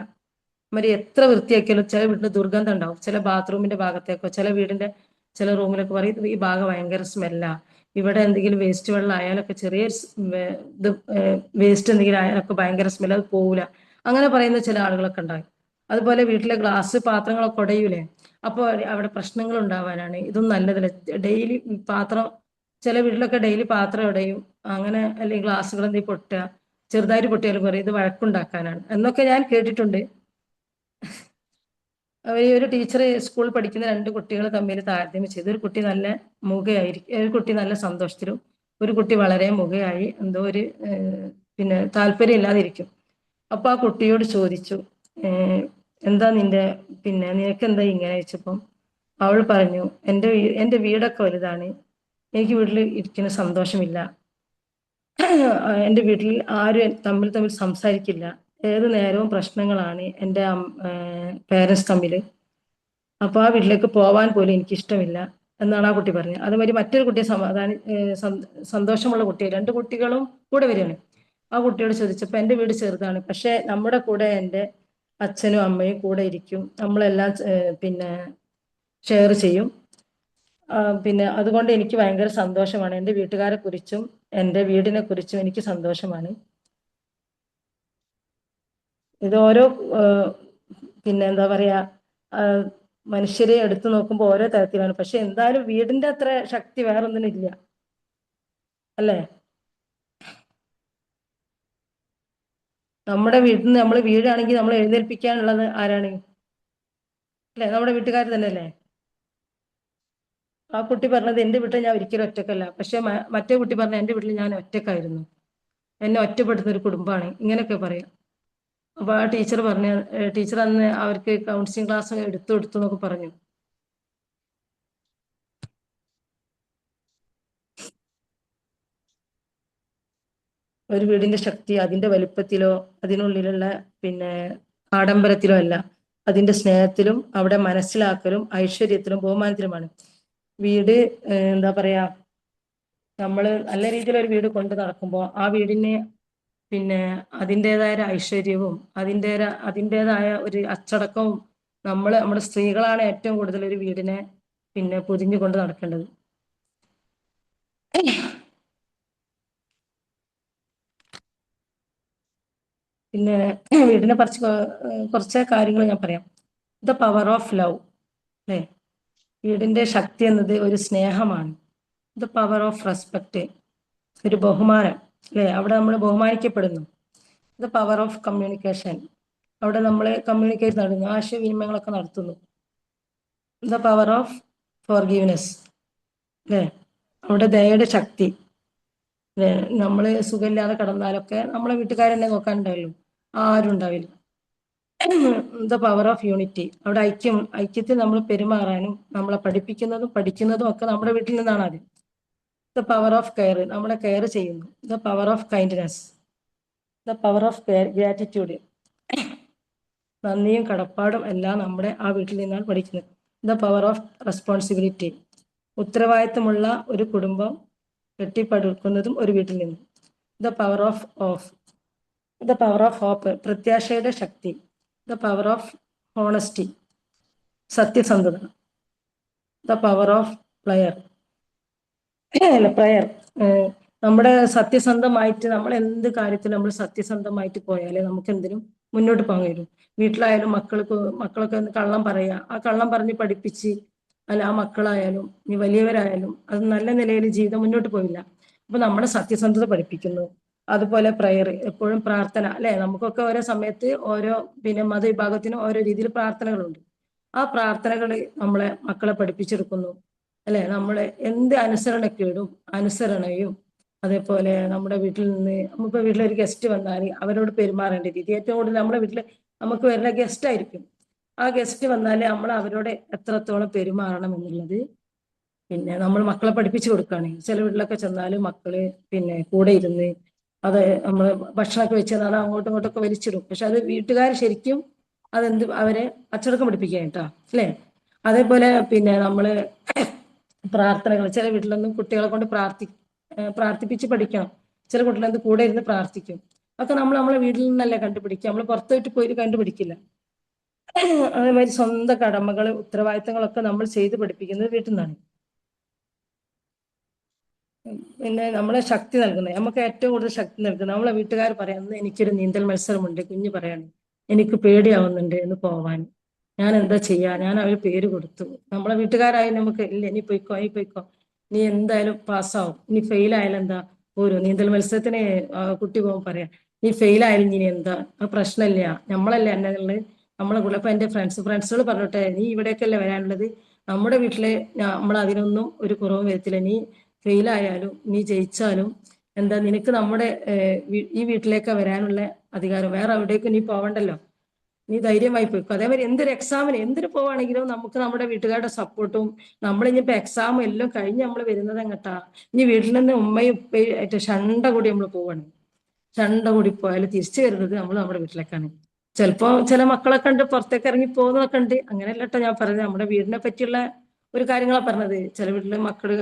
അവര് എത്ര വൃത്തിയാക്കിയാലും ചില വീട്ടിൽ ദുർഗന്ധം ഉണ്ടാവും. ചില ബാത്റൂമിന്റെ ഭാഗത്തേക്കോ ചില വീടിന്റെ ചില റൂമിലൊക്കെ പറയും ഈ ഭാഗം ഭയങ്കര സ്മെല്ലാ, ഇവിടെ എന്തെങ്കിലും വേസ്റ്റ് വെള്ളം ആയാലൊക്കെ ചെറിയ ഇത് വേസ്റ്റ് എന്തെങ്കിലും ആയാലൊക്കെ ഭയങ്കര സ്മെൽ, അത് പോവില്ല, അങ്ങനെ പറയുന്ന ചില ആളുകളൊക്കെ ഉണ്ടാകും. അതുപോലെ വീട്ടിലെ ഗ്ലാസ് പാത്രങ്ങളൊക്കെ ഉടയൂലേ, അപ്പോൾ അവിടെ പ്രശ്നങ്ങൾ ഉണ്ടാവാനാണ്. ഇതൊന്നും നല്ലതല്ല. ഡെയിലി പാത്രം, ചില വീട്ടിലൊക്കെ ഡെയിലി പാത്രം ഉടയും, അങ്ങനെ അല്ലെങ്കിൽ ഗ്ലാസ്സുകൾ എന്തെങ്കിലും പൊട്ടുക, ചെറുതായിട്ട് പൊട്ടിയാലും പറയും ഇത് വഴക്കുണ്ടാക്കാനാണ് എന്നൊക്കെ ഞാൻ കേട്ടിട്ടുണ്ട്. ഒരു ടീച്ചർ സ്കൂളിൽ പഠിക്കുന്ന രണ്ട് കുട്ടികൾ തമ്മിൽ താരതമ്യം ചെയ്തു. ഒരു കുട്ടി നല്ല മുഖയായിരിക്കും, ഒരു കുട്ടി നല്ല സന്തോഷത്തിലും, ഒരു കുട്ടി വളരെ മുഖയായി എന്തോ ഒരു പിന്നെ താല്പര്യം ഇല്ലാതിരിക്കും. അപ്പൊ ആ കുട്ടിയോട് ചോദിച്ചു, എന്താ നിന്റെ പിന്നെ നിനക്ക് എന്താ ഇങ്ങനെ വെച്ചപ്പം അവൾ പറഞ്ഞു, എൻ്റെ വീടൊക്കെ വലുതാണ്, എനിക്ക് വീട്ടിൽ ഇരിക്കുന്ന സന്തോഷമില്ല, എൻ്റെ വീട്ടിൽ ആരും തമ്മിൽ സംസാരിക്കില്ല, ഏത് നേരവും പ്രശ്നങ്ങളാണ് എൻ്റെ പേരൻസ് തമ്മിൽ. അപ്പൊ ആ വീട്ടിലേക്ക് പോവാൻ പോലും എനിക്ക് ഇഷ്ടമില്ല എന്നാണ് ആ കുട്ടി പറഞ്ഞത്. അതുമാതിരി മറ്റൊരു കുട്ടിയെ സന്തോഷമുള്ള കുട്ടിയെ, രണ്ട് കുട്ടികളും കൂടെ വരികയാണ്. ആ കുട്ടിയോട് ചോദിച്ചപ്പോൾ എൻ്റെ വീട് ചെറുതാണ്, പക്ഷെ നമ്മുടെ കൂടെ എൻ്റെ അച്ഛനും അമ്മയും കൂടെ ഇരിക്കും, നമ്മളെല്ലാം പിന്നെ ഷെയർ ചെയ്യും. പിന്നെ അതുകൊണ്ട് എനിക്ക് ഭയങ്കര സന്തോഷമാണ്. എൻ്റെ വീട്ടുകാരെ കുറിച്ചും എൻ്റെ വീടിനെ കുറിച്ചും എനിക്ക് സന്തോഷമാണ്. ഇത് ഓരോ പിന്നെ എന്താ പറയാ, മനുഷ്യരെ എടുത്തു നോക്കുമ്പോൾ ഓരോ തരത്തിലാണ്. പക്ഷെ എന്തായാലും വീടിന്റെ അത്ര ശക്തി വേറൊന്നിനും ഇല്ല, അല്ലേ? നമ്മുടെ വീട്ടിൽ നിന്ന് നമ്മൾ വീടാണെങ്കിൽ നമ്മൾ എഴുന്നേൽപ്പിക്കാനുള്ളത് ആരാണ്? അല്ലെ, നമ്മുടെ വീട്ടുകാർ തന്നെ അല്ലേ? ആ കുട്ടി പറഞ്ഞത് എൻ്റെ വീട്ടിൽ ഞാൻ ഒരിക്കലും ഒറ്റക്കല്ല, പക്ഷെ മറ്റേ കുട്ടി പറഞ്ഞ എൻ്റെ വീട്ടിൽ ഞാൻ ഒറ്റക്കായിരുന്നു, എന്നെ ഒറ്റപ്പെടുത്തുന്ന ഒരു കുടുംബമാണ്, ഇങ്ങനെയൊക്കെ പറയാം. അപ്പൊ ആ ടീച്ചർ പറഞ്ഞു, ടീച്ചർ അന്ന് അവർക്ക് കൗൺസിലിംഗ് ക്ലാസ് എടുത്തു എന്നൊക്കെ പറഞ്ഞു. ഒരു വീടിന്റെ ശക്തി അതിന്റെ വലിപ്പത്തിലോ അതിനുള്ളിലുള്ള പിന്നെ ആഡംബരത്തിലോ അല്ല, അതിന്റെ സ്നേഹത്തിലും അവിടെ മനസ്സിലാക്കലും ഐശ്വര്യത്തിലും ബഹുമാനത്തിലുമാണ്. വീട് എന്താ പറയാ, നമ്മൾ നല്ല രീതിയിൽ ഒരു വീട് കൊണ്ട് നടക്കുമ്പോൾ ആ വീടിന് പിന്നെ അതിൻ്റെതായ ഐശ്വര്യവും അതിൻ്റെതായ ഒരു അച്ചടക്കവും നമ്മുടെ സ്ത്രീകളാണ് ഏറ്റവും കൂടുതൽ ഒരു വീടിനെ പിന്നെ പൊതിഞ്ഞുകൊണ്ട് നടക്കേണ്ടത്. പിന്നെ വീടിനെ കുറച്ച് കാര്യങ്ങൾ ഞാൻ പറയാം. ദ പവർ ഓഫ് ലവ്, അല്ലേ? വീടിന്റെ ശക്തി എന്നത് ഒരു സ്നേഹമാണ്. ദ പവർ ഓഫ് റെസ്പെക്ട്, ഒരു ബഹുമാനം, അല്ലേ? അവിടെ നമ്മൾ ബഹുമാനിക്കപ്പെടുന്നു. ദ പവർ ഓഫ് കമ്മ്യൂണിക്കേഷൻ, അവിടെ നമ്മൾ കമ്മ്യൂണിക്കേറ്റ് നടത്തുന്നു, ആശയവിനിമയങ്ങളൊക്കെ നടത്തുന്നു. ദ പവർ ഓഫ് ഫോർഗീവ്നെസ്, അല്ലേ? അവിടെ ദയയുടെ ശക്തി, അല്ലേ? നമ്മൾ സുഖമില്ലാതെ കിടന്നാലൊക്കെ നമ്മളെ വീട്ടുകാരെന്നെ നോക്കാനുണ്ടാവുള്ളൂ, ആരും ഉണ്ടാവില്ല. ദ പവർ ഓഫ് യൂണിറ്റി, അവിടെ ഐക്യത്തിൽ നമ്മൾ പെരുമാറാനും നമ്മളെ പഠിക്കുന്നതും ഒക്കെ നമ്മുടെ വീട്ടിൽ നിന്നാണ് ആദ്യം. ദ പവർ ഓഫ് കെയർ, നമ്മളെ കെയർ ചെയ്യുന്നു. The power of kindness, the power of gratitude, നന്ദിയും കടപ്പാടും എല്ലാം നമ്മുടെ ആ വീട്ടിൽ നിന്നാണ് പഠിക്കുന്നത്. ദ പവർ ഓഫ് റെസ്പോൺസിബിലിറ്റി, ഉത്തരവാദിത്തമുള്ള ഒരു കുടുംബം കെട്ടിപ്പടുക്കുന്നതും ഒരു വീട്ടിൽ നിന്ന്. ദ പവർ ഓഫ് ഹോപ്പ്, പ്രത്യാശയുടെ ശക്തി. ദ പവർ ഓഫ് ഹോണസ്റ്റി, സത്യസന്ധത. ദ പവർ ഓഫ് പ്രയർ, നമ്മുടെ സത്യസന്ധമായിട്ട് നമ്മൾ എന്ത് കാര്യത്തിൽ നമ്മൾ സത്യസന്ധമായിട്ട് പോയാലേ നമുക്ക് എന്തിനും മുന്നോട്ട് പോകാൻ കഴിയും. വീട്ടിലായാലും മക്കളൊക്കെ കള്ളം പറയുക, ആ കള്ളം പറഞ്ഞ് പഠിപ്പിച്ച്, അല്ല ആ മക്കളായാലും ഇനി വലിയവരായാലും അത് നല്ല നിലയിൽ ജീവിതം മുന്നോട്ട് പോയില്ല. അപ്പൊ നമ്മുടെ സത്യസന്ധത പഠിപ്പിക്കുന്നു. അതുപോലെ പ്രയർ, എപ്പോഴും പ്രാർത്ഥന, അല്ലെ? നമുക്കൊക്കെ ഓരോ സമയത്ത് ഓരോ പിന്നെ മതവിഭാഗത്തിനും ഓരോ രീതിയിൽ പ്രാർത്ഥനകളുണ്ട്. ആ പ്രാർത്ഥനകൾ നമ്മളെ മക്കളെ പഠിപ്പിച്ചെടുക്കുന്നു, അല്ലെ? നമ്മളെ എന്ത് അനുസരണയും, അതേപോലെ നമ്മുടെ വീട്ടിൽ നിന്ന് നമുക്ക് വീട്ടിലൊരു ഗസ്റ്റ് വന്നാൽ അവരോട് പെരുമാറേണ്ട രീതി, ഏറ്റവും കൂടുതൽ നമ്മുടെ വീട്ടിൽ നമുക്ക് വരുന്ന ഗസ്റ്റ് ആയിരിക്കും. ആ ഗസ്റ്റ് വന്നാൽ നമ്മൾ അവരോട് എത്രത്തോളം പെരുമാറണം എന്നുള്ളത് പിന്നെ നമ്മൾ മക്കളെ പഠിപ്പിച്ചു കൊടുക്കുകയാണ്. ചില വീട്ടിലൊക്കെ ചെന്നാൽ മക്കള് പിന്നെ കൂടെ ഇരുന്ന് അത് നമ്മൾ ഭക്ഷണമൊക്കെ വെച്ച് തന്നാൽ അങ്ങോട്ടും ഇങ്ങോട്ടൊക്കെ വലിച്ചിടും. പക്ഷെ അത് വീട്ടുകാർ ശരിക്കും അവരെ അച്ചടക്കം പഠിപ്പിക്കുക കേട്ടോ, അല്ലേ? അതേപോലെ പിന്നെ നമ്മള് പ്രാർത്ഥനകൾ, ചില വീട്ടിലൊന്നും കുട്ടികളെ കൊണ്ട് പ്രാർത്ഥിപ്പിച്ച് പഠിക്കണം. ചില കുട്ടികളെന്ത് കൂടെ ഇരുന്ന് പ്രാർത്ഥിക്കും. അതൊക്കെ നമ്മളെ വീട്ടിൽ നിന്നല്ലേ കണ്ടുപിടിക്കുക, നമ്മൾ പുറത്തോട്ട് പോയിട്ട് കണ്ടുപിടിക്കില്ല. അതേമാതിരി സ്വന്തം കടമകൾ ഉത്തരവാദിത്തങ്ങളൊക്കെ നമ്മൾ ചെയ്ത് പഠിപ്പിക്കുന്നത് വീട്ടിൽ നിന്നാണ്. പിന്നെ നമ്മളെ ശക്തി നൽകുന്നത്, നമുക്ക് ഏറ്റവും കൂടുതൽ ശക്തി നൽകുന്നത് നമ്മളെ വീട്ടുകാർ പറയാം, എനിക്കൊരു നീന്തൽ മത്സരമുണ്ട്, കുഞ്ഞ് പറയാണ് എനിക്ക് പേടിയാവുന്നുണ്ട് എന്ന് പോവാൻ, ഞാൻ എന്താ ചെയ്യാ, ഞാൻ അവർ പേര് കൊടുത്തു. നമ്മളെ വീട്ടുകാരായി നമുക്ക് ഇല്ല, നീ പോയിക്കോ, നീ എന്തായാലും പാസ്സാവും, നീ ഫെയിൽ ആയാലും എന്താ, ഒരു നീന്തൽ മത്സരത്തിന് കുട്ടി പോകുമ്പോൾ പറയാം, നീ ഫെയിൽ ആയാലും ഇനി എന്താ, ആ പ്രശ്നമില്ല, നമ്മളല്ലേ എന്നുള്ളത് നമ്മളെ കൂടെ. അപ്പൊ എന്റെ ഫ്രണ്ട്സുകൾ പറഞ്ഞോട്ടെ, നീ ഇവിടേക്കല്ലേ വരാനുള്ളത്, നമ്മുടെ വീട്ടില് നമ്മൾ അതിനൊന്നും ഒരു കുറവും വരത്തില്ല, നീ ഫെയിൽ ആയാലും നീ ജയിച്ചാലും എന്താ, നിനക്ക് നമ്മുടെ ഈ വീട്ടിലേക്ക് വരാനുള്ള അധികാരം, വേറെ എവിടേക്കും നീ പോവണ്ടല്ലോ, നീ ധൈര്യമായി പോയിക്കോ. അതേമാതിരി എന്തൊരു എക്സാമിന് എന്തിനു പോവാണെങ്കിലും നമുക്ക് നമ്മുടെ വീട്ടുകാരുടെ സപ്പോർട്ടും, നമ്മളിനിയിപ്പോ എക്സാം എല്ലാം കഴിഞ്ഞ് നമ്മൾ വരുന്നത് എങ്ങട്ടാ, ഇനി വീട്ടിൽ നിന്ന് ഉമ്മയും ഉപ്പയും ആയിട്ട് ഷണ്ട കൂടി നമ്മൾ പോവാണ്. ഷണ്ട കൂടി പോയാൽ തിരിച്ചു വരുന്നത് നമ്മൾ നമ്മുടെ വീട്ടിലേക്കാണ്. ചിലപ്പോ ചില മക്കളൊക്കെ ഉണ്ട് പുറത്തേക്ക് ഇറങ്ങി പോകുന്നതൊക്കെ ഉണ്ട്. അങ്ങനെയല്ല കേട്ടോ ഞാൻ പറഞ്ഞത്, നമ്മുടെ വീടിനെ പറ്റിയുള്ള ഒരു കാര്യങ്ങളാണ് പറഞ്ഞത്. ചില വീട്ടിലെ മക്കള്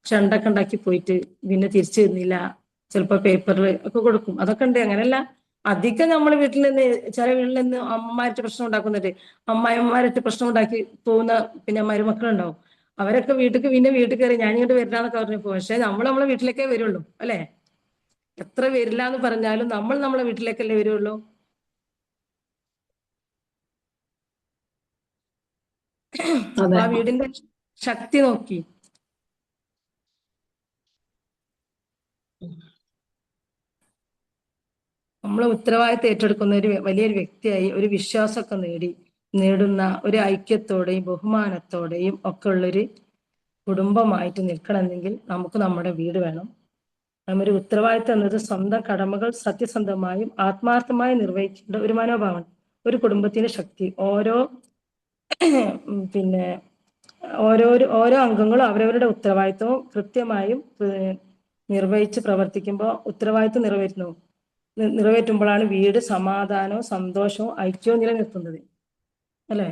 ഷണ്ടൊക്കെ ഉണ്ടാക്കി പോയിട്ട് പിന്നെ തിരിച്ചു വരുന്നില്ല, ചിലപ്പോ പേപ്പറിൽ ഒക്കെ കൊടുക്കും, അതൊക്കെ ഉണ്ട്. അങ്ങനെയല്ല, അധികം നമ്മൾ വീട്ടിൽ നിന്ന് ചില വീട്ടിൽ നിന്ന് അമ്മമാരുടെ പ്രശ്നം ഉണ്ടാക്കുന്നുണ്ട്, അമ്മായിമാരുടെ പ്രശ്നം ഉണ്ടാക്കി പോകുന്ന പിന്നെ മരുമക്കളുണ്ടാവും. അവരൊക്കെ വീട്ടിൽ കയറി ഞാൻ ഇങ്ങോട്ട് വരില്ലാന്നൊക്കെ പറഞ്ഞു പോകും. പക്ഷെ നമ്മൾ നമ്മളെ വീട്ടിലേക്കേ വരുള്ളൂ അല്ലെ? എത്ര വരില്ല എന്ന് പറഞ്ഞാലും നമ്മൾ നമ്മളെ വീട്ടിലേക്കല്ലേ വരുള്ളൂ. അപ്പൊ അതെ ആ വീടിന്റെ ശക്തി നോക്കി. നമ്മൾ ഉത്തരവാദിത്തം ഏറ്റെടുക്കുന്ന ഒരു വലിയൊരു വ്യക്തിയായി ഒരു വിശ്വാസമൊക്കെ നേടുന്ന ഒരു ഐക്യത്തോടെയും ബഹുമാനത്തോടെയും ഒക്കെ ഉള്ളൊരു കുടുംബമായിട്ട് നിൽക്കണമെങ്കിൽ നമുക്ക് നമ്മുടെ വീട് വേണം. ഒരു ഉത്തരവാദിത്തം എന്നത് സ്വന്തം കടമകൾ സത്യസന്ധമായും ആത്മാർത്ഥമായും നിർവഹിക്കേണ്ട ഒരു മനോഭാവമാണ്. ഒരു കുടുംബത്തിന്റെ ശക്തി പിന്നെ ഓരോ അംഗങ്ങളും അവരവരുടെ ഉത്തരവാദിത്തവും കൃത്യമായും നിർവഹിച്ച് പ്രവർത്തിക്കുമ്പോൾ ഉത്തരവാദിത്തം നിറവേറ്റുമ്പോഴാണ് വീട് സമാധാനവും സന്തോഷവും ഐക്യവും നിലനിർത്തുന്നത് അല്ലെ?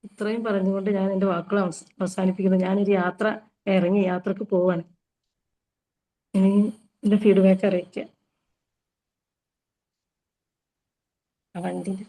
ഇത്രയും പറഞ്ഞുകൊണ്ട് ഞാൻ എൻ്റെ വാക്കുകൾ അവസാനിപ്പിക്കുന്നു. ഞാനൊരു യാത്രക്ക് പോവാണ്. ഇനി എൻ്റെ ഫീഡ്ബാക്ക് അറിയിക്കുക. വണ്ടിയിൽ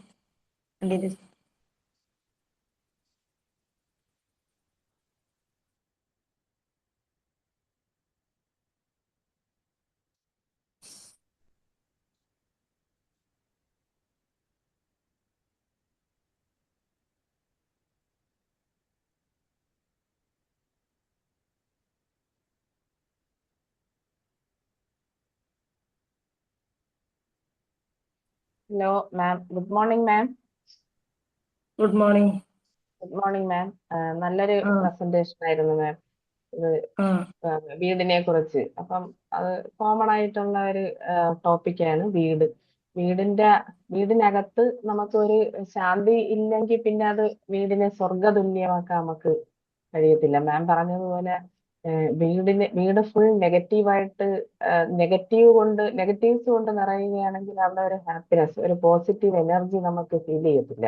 hello ma'am, good morning ma'am. Good morning. Good morning ma'am. നല്ലൊരു ആ പ്രസന്റേഷൻ ആയിരുന്നു മാം. ഇത് ആ വീടിനെ കുറിച്ച്. അപ്പം അത് കോമൺ ആയിട്ടുള്ള ഒരു ടോപ്പിക്കാണ് വീട്. വീടിനകത്ത് നമുക്കൊരു ശാന്തി ഇല്ലെങ്കിൽ പിന്നെ അത് വീടിനെ സ്വർഗതുല്യമാക്കാൻ നമുക്ക് കഴിയത്തില്ല. മാം പറഞ്ഞതുപോലെ വീട് ഫുൾ നെഗറ്റീവായിട്ട് നെഗറ്റീവ്സ് കൊണ്ട് നിറയുകയാണെങ്കിൽ അവിടെ ഒരു ഹാപ്പിനെസ്, ഒരു പോസിറ്റീവ് എനർജി നമുക്ക് ഫീൽ ചെയ്യത്തില്ല.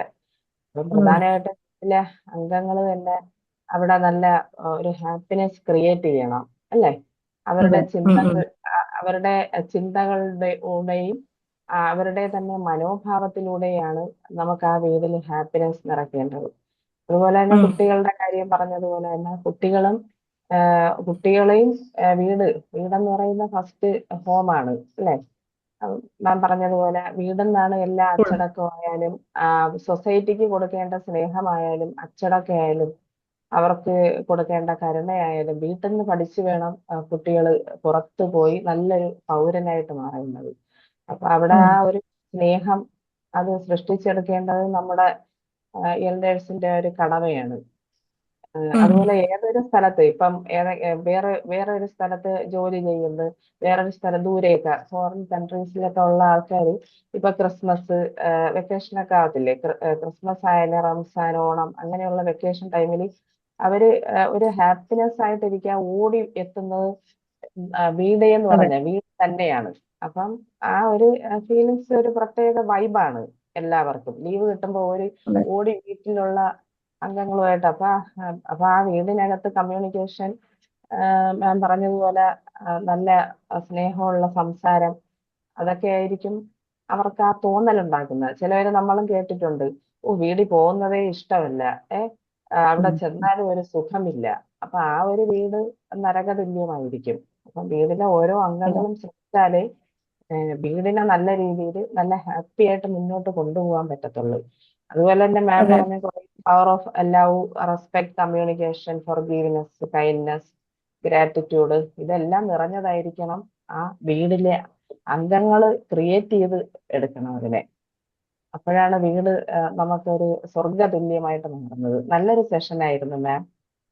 അപ്പം പ്രധാനമായിട്ടും വീട്ടിലെ അംഗങ്ങൾ തന്നെ അവിടെ നല്ല ഒരു ഹാപ്പിനെസ് ക്രിയേറ്റ് ചെയ്യണം അല്ലേ? അവരുടെ അവരുടെ ചിന്തകളുടെയും അവരുടെ തന്നെ മനോഭാവത്തിലൂടെയാണ് നമുക്ക് ആ വീടിൽ ഹാപ്പിനെസ് നിറയ്ക്കേണ്ടത്. അതുപോലെ തന്നെ കുട്ടികളുടെ കാര്യം പറഞ്ഞതുപോലെ തന്നെ കുട്ടികളെയും വീടെന്ന് പറയുന്ന ഫസ്റ്റ് ഹോമാണ് അല്ലെ? മാം പറഞ്ഞതുപോലെ വീടെന്നാണ് എല്ലാ അച്ചടക്കമായാലും സൊസൈറ്റിക്ക് കൊടുക്കേണ്ട സ്നേഹമായാലും അച്ചടക്കമായാലും അവർക്ക് കൊടുക്കേണ്ട കരുണയായാലും വീട്ടിൽ നിന്ന് പഠിച്ചു വേണം കുട്ടികൾ പുറത്തു പോയി നല്ലൊരു പൗരനായിട്ട് മാറുന്നത്. അപ്പൊ അവിടെ ആ ഒരു സ്നേഹം അത് സൃഷ്ടിച്ചെടുക്കേണ്ടത് നമ്മുടെ എൽഡേഴ്സിന്റെ ഒരു കടമയാണ്. അതുപോലെ ഏതൊരു സ്ഥലത്ത് ഇപ്പം വേറെ ഒരു സ്ഥലത്ത് ജോലി ചെയ്യുന്നത്, വേറൊരു സ്ഥലം ദൂരേക്ക് ഫോറിൻ കൺട്രീസിലൊക്കെ ഉള്ള ആൾക്കാർ ഇപ്പൊ ക്രിസ്മസ് വെക്കേഷനൊക്കെ ആവത്തില്ലേ? ക്രിസ്മസ് ആയാലും റംസാൻ, ഓണം അങ്ങനെയുള്ള വെക്കേഷൻ ടൈമിൽ അവര് ഒരു ഹാപ്പിനെസ് ആയിട്ടിരിക്കാൻ ഓടി എത്തുന്നത് വീട് തന്നെയാണ്. അപ്പം ആ ഒരു ഫീലിങ്സ് ഒരു പ്രത്യേക വൈബാണ് എല്ലാവർക്കും. ലീവ് കിട്ടുമ്പോൾ ഓടി വീട്ടിലുള്ള അംഗങ്ങളുമായിട്ട് അപ്പൊ ആ വീടിനകത്ത് കമ്മ്യൂണിക്കേഷൻ മാം പറഞ്ഞതുപോലെ നല്ല സ്നേഹമുള്ള സംസാരം അതൊക്കെ ആയിരിക്കും അവർക്ക് ആ തോന്നലുണ്ടാക്കുന്നത്. ചിലവര് നമ്മളും കേട്ടിട്ടുണ്ട്, വീട്ടിൽ പോകുന്നതേ ഇഷ്ടമല്ല, അവിടെ ചെന്നാലും ഒരു സുഖമില്ല. അപ്പൊ ആ ഒരു വീട് നരകതുല്യമായിരിക്കും. അപ്പൊ വീടിലെ ഓരോ അംഗങ്ങളും ശ്രദ്ധിച്ചാലേ വീടിനെ നല്ല രീതിയിൽ നല്ല ഹാപ്പി ആയിട്ട് മുന്നോട്ട് കൊണ്ടുപോകാൻ പറ്റത്തുള്ളൂ. അതുപോലെ തന്നെ മാം പറഞ്ഞ power of love, respect, communication, forgiveness, kindness, gratitude ഇതെല്ലാം നിറഞ്ഞതായിരിക്കണം ആ വീടിലെ അംഗങ്ങൾ ക്രിയേറ്റ് ചെയ്ത് എടുക്കണം അതിനെ. അപ്പോഴാണ് വീട് നമുക്കൊരു സ്വർഗതുല്യമായിട്ട് മാറുന്നത്. നല്ലൊരു സെഷൻ ആയിരുന്നു മാം.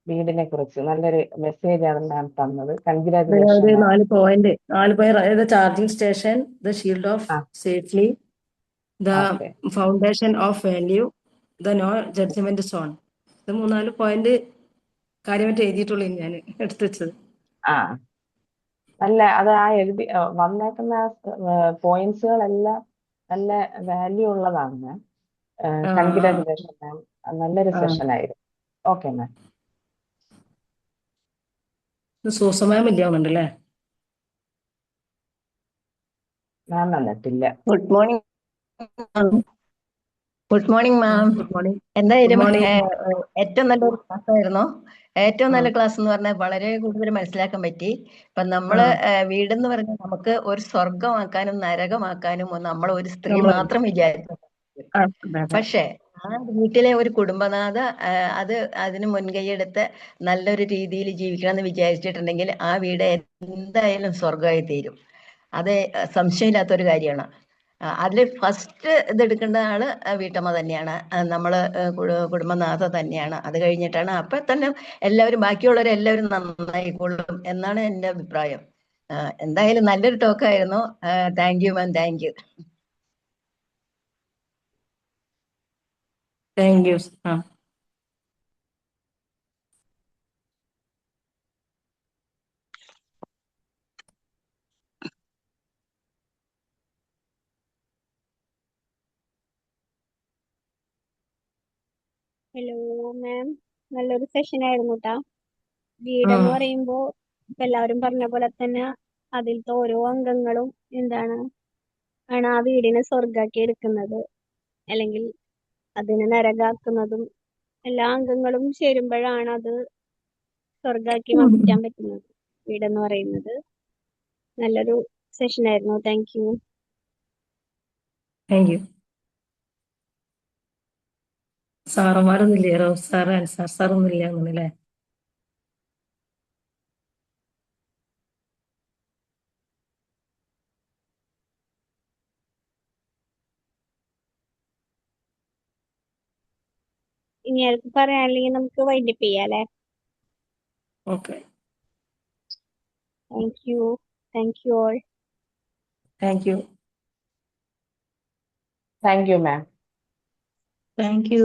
വീടിനെ കുറിച്ച് നല്ലൊരു മെസ്സേജ് ആണ് മാം തന്നത്. കൺഗ്രാറ്റുലേഷൻ. 4 പോയിന്റ് അതായത് charging station, the shield of safety, the foundation of value, the no judgement zone. ഇത് 3-4 പോയിന്റ് കാര്യമായിട്ട് എഴുതിയിട്ടുള്ളൂ ഞാൻ എടുത്തു വെച്ചത്. നല്ല അത് ആ എഴുതി വന്നേക്കുന്ന പോയിന്റ്സുകളെല്ലാം നല്ല വാല്യൂ ഉള്ളതാണ് മാം. ആ കൺഗ്രാജുലേഷൻ മാം, നല്ലൊരു ആ സെഷൻ ആയിരുന്നു. Okay ma'am. സൂസമാം ഇല്ലാവുന്നുണ്ട് അല്ലേ? മാം വന്നിട്ടില്ല. Good morning. Good morning ma'am. Good morning. Good എന്തായാലും മോർണിംഗ്. ഏറ്റവും നല്ലൊരു ക്ലാസ് ആയിരുന്നു. ഏറ്റവും ആ നല്ല ക്ലാസ് എന്ന് പറഞ്ഞാൽ വളരെ കൂടുതൽ മനസ്സിലാക്കാൻ പറ്റി. ഇപ്പൊ ആ നമ്മള് വീടെന്ന് പറഞ്ഞാൽ നമുക്ക് ഒരു സ്വർഗമാക്കാനും നരകമാക്കാനും നമ്മൾ ഒരു സ്ത്രീ നമ്മൾ മാത്രം വിചാരിച്ചു. അതെ അതെ. പക്ഷെ ആ വീട്ടിലെ ഒരു കുടുംബനാഥ അത് അതിന് മുൻകൈയെടുത്ത് നല്ലൊരു രീതിയിൽ ജീവിക്കണം എന്ന് വിചാരിച്ചിട്ടുണ്ടെങ്കിൽ ആ വീട് എന്തായാലും സ്വർഗമായി തീരും. അത് സംശയമില്ലാത്തൊരു കാര്യമാണ്. അതിൽ ഫസ്റ്റ് ഇതെടുക്കേണ്ട ആള് വീട്ടമ്മ തന്നെയാണ്. നമ്മള് കുടുംബനാഥ തന്നെയാണ്. അത് കഴിഞ്ഞിട്ടാണ് അപ്പൊ തന്നെ എല്ലാവരും ബാക്കിയുള്ളവരെല്ലാവരും നന്നായിക്കൊള്ളും എന്നാണ് എൻ്റെ അഭിപ്രായം. എന്തായാലും നല്ലൊരു ടോക്കായിരുന്നു. Thank you ma'am, thank you. Thank you. ആ ഹലോ മാം, നല്ലൊരു സെഷൻ ആയിരുന്നു കേട്ടാ. ആ വീടെന്ന് പറയുമ്പോ ഇപ്പൊ എല്ലാവരും പറഞ്ഞ പോലെ തന്നെ അതിലത്തെ ഓരോ അംഗങ്ങളും ആണ് ആ വീടിനെ സ്വർഗാക്കി എടുക്കുന്നത്, അല്ലെങ്കിൽ അതിനെ നരകാക്കുന്നതും. എല്ലാ അംഗങ്ങളും ചേരുമ്പോഴാണ് അത് സ്വർഗാക്കി മാറ്റാൻ പറ്റുന്നത്. വീടെന്ന് പറയുന്നത് നല്ലൊരു സെഷൻ ആയിരുന്നു. Thank you. Thank you. സാറന്മാരൊന്നും ഇല്ലേ? റോസ് സാറ്, അൻസാർ സാറൊന്നും ഇല്ല അല്ലേ? ഇനി ആർക്ക് പറയാനില്ലെങ്കിൽ നമുക്ക് വൈൻഡപ്പ് ചെയ്യാം അല്ലേ? Okay. Thank you. Thank you all. Thank you. Thank you ma'am. Thank U.